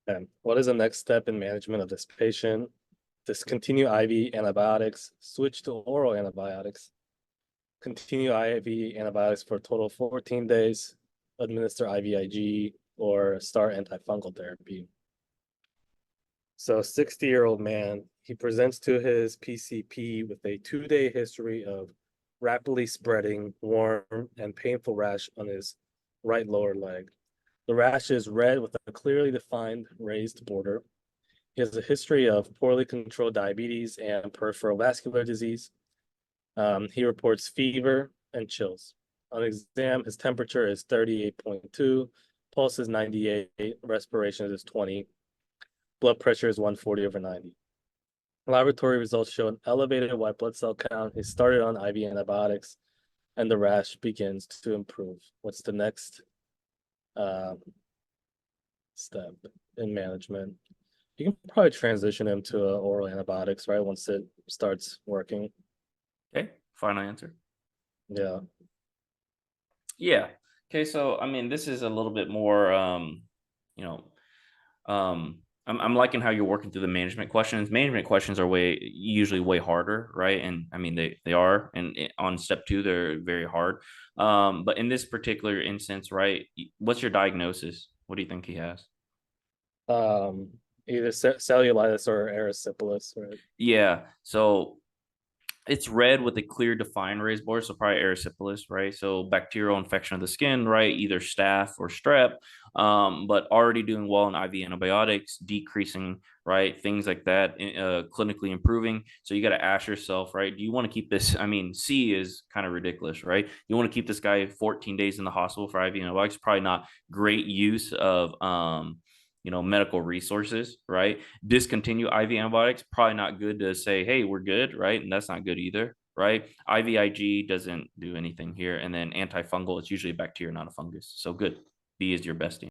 And what is the next step in management of this patient? Discontinue IV antibiotics, switch to oral antibiotics, continue IV antibiotics for a total of 14 days, administer IVIG, or start antifungal therapy. So 60-year-old man, he presents to his PCP with a 2-day history of rapidly spreading, warm, and painful rash on his right lower leg. The rash is red with a clearly defined raised border. He has a history of poorly controlled diabetes and peripheral vascular disease. He reports fever and chills. On exam, his temperature is 38.2, pulse is 98, respiration is 20, blood pressure is 140/90. Laboratory results show an elevated white blood cell count. He started on IV antibiotics, and the rash begins to improve. What's the next um, step in management? You can probably transition him to oral antibiotics, right? Once it starts working. Okay, final answer. Yeah. Yeah. Okay, so I mean, this is a little bit more, you know, I'm liking how you're working through the management questions. Management questions are usually way harder, right? And I mean, they are, and on step two, they're very hard. But in this particular instance, right, what's your diagnosis? What do you think he has? Um, Either cellulitis or erysipelas, right? Yeah. So it's red with a clear defined raised border, so probably erysipelas, right? So bacterial infection of the skin, right? Either staph or strep, but already doing well in IV antibiotics, decreasing, right? Things like that, clinically improving. So you got to ask yourself, right? Do you want to keep this? I mean, C is kind of ridiculous, right? You want to keep this guy 14 days in the hospital for IV antibiotics? Probably not great use of, medical resources, right? Discontinue IV antibiotics, probably not good to say, hey, we're good, right? And that's not good either, right? IVIG doesn't do anything here. And then antifungal, it's usually a bacteria, not a fungus. So good. B is your best